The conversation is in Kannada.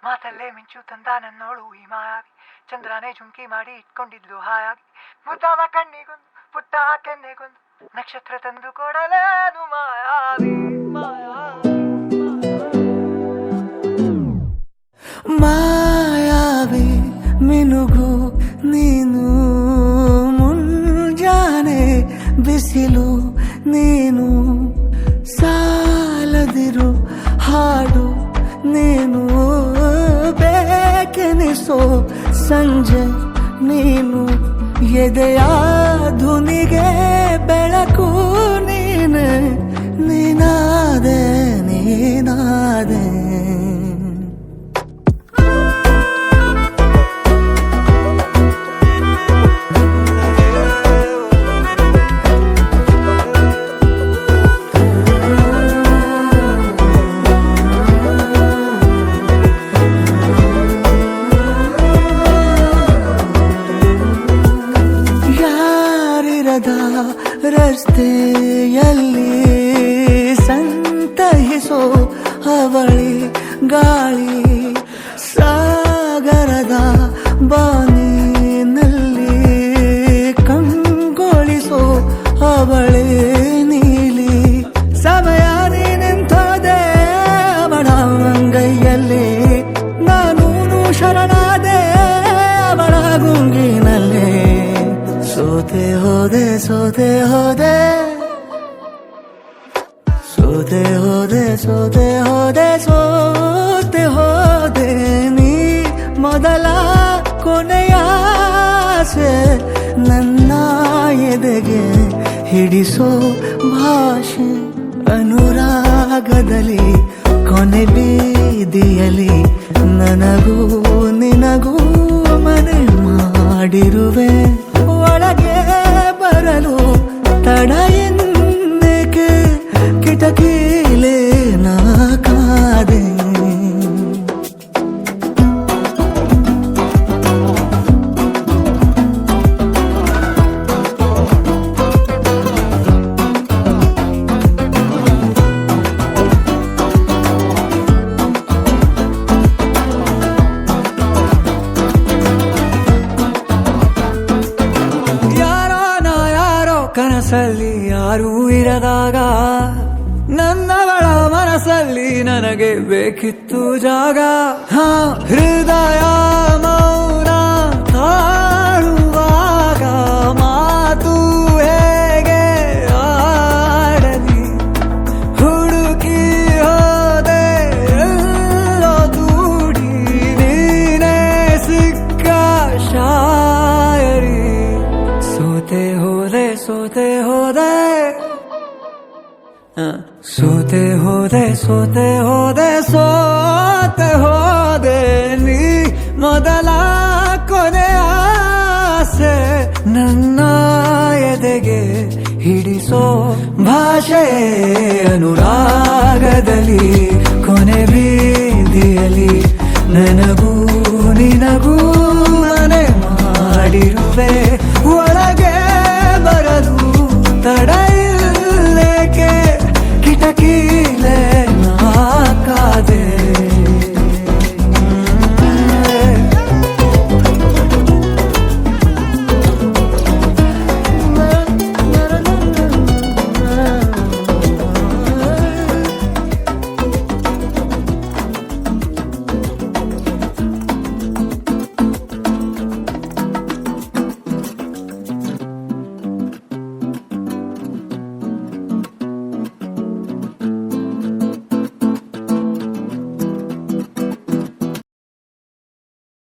ಮಾತಲ್ಲೇ ಮಿಂಚು ತಂದ ನನ್ನೋಳು ಈ ಮಾಯಾವಿ, ಚಂದ್ರನೇ ಜುಂಕಿ ಮಾಡಿ ಇಟ್ಕೊಂಡಿದ್ಲು ಹಾಯಾಗಿ, ಮುದ್ದಾದ ಕಣ್ಣಿಗೊಂದು ಪುಟ್ಟ ಕೆನ್ನೆಗೊಂದು ನಕ್ಷತ್ರ ತಂದು ಕೊಡಲೇನು ಮಾಯಾವಿ ಮಾಯಾವಿ ಮಿನುಗು ನೀನು, ಮುಂಜಾನೆ ಬಿಸಿಲು ನೀನು, ಸಾಲದಿರು ಹಾಡು ನೀನು, ಬೇಕೆನಿಸೋ ಸಂಜೆ ನೀನು, ಎದೆಯ ಧುನಿಗೆ ಬೆಳಕು ನೀನೆ, ನೀನಾದೆ ನೀನಾದೆ. ರಸ್ತೆಯಲ್ಲಿ ಸಂತಹಿಸೋ ಅವಳಿ ಗಾಳಿ, ಸಾಗರದ ಬಾನಿನಲ್ಲಿ ಕಂಗೊಳಿಸೋ ಅವಳೆ ನೀಲಿ, ಸಮಯ ನಿಂತೋದೆ ಅವಳ ಅಂಗೈಯಲ್ಲಿ, ನಾನು ಶರಣಾದೆ ಅವಳ ಗುಂಗಿನಲ್ಲಿ, ಸೋತೆ ಹೋದೆ ಸೋತೆ ಹೋದೆ ಸೋತೆ ಹೋದೆ ಸೋತೆ ಹೋದೆ ಸೋತೆ ಹೋದೆ, ನೀ ಮೊದಲ ಕೊನೆಯ ಆಸೆ, ನನ್ನ ಎದೆಗೆ ಹಿಡಿಸೋ ಭಾಷೆ, ಅನುರಾಗದಲ್ಲಿ ಕೊನೆ ಬೀದಿಯಲ್ಲಿ ನನಗೂ ನಿನಗೂ ಮನೆ ಮಾಡಿರುವೆ, ಒಳಗೆ ಬರಲು ತಡ ಎಂದೇಕೆ ಕಿಟಕಿಲೇ ನಾ ಕಾದೆ. ಕನಸಲ್ಲಿ ಯಾರೂ ಇರದಾಗ ನನ್ನವಳ ಮನಸ್ಸಲ್ಲಿ ನನಗೆ ಬೇಕಿತ್ತು ಜಾಗ, ಹೃದಯ ಮೌನ ತಾಳುವಾಗ ಮಾತು ಹೇಗೆ ಆಡಲಿ, ಹುಡುಕಿ ಹೋದೆ ಎಲ್ಲೋ ದೂಡಿ ನೀನೇ ಸಿಕ್ಕ ಶಾಯರಿ, ಸೋತೆ ಹೋದೆ ಸೋತೆ ಹೋದೆ ಸೋತೆ ಹೋದೆ ಸೋತೆ ಹೋದೆ ಸೋತೆ ಹೋದೆ, ನೀ ಮೊದಲ ಕೊನೆ ಆಸೆ, ನನ್ನ ಎದೆಗೆ ಹಿಡಿಸೋ ಭಾಷೆ, ಅನುರಾಗದಲ್ಲಿ ಕೊನೆ ಬೀದಿಯಲ್ಲಿ ನನಗೂ ನಿನಗೂ ಮನೆ ಮಾಡಿರುವೆ.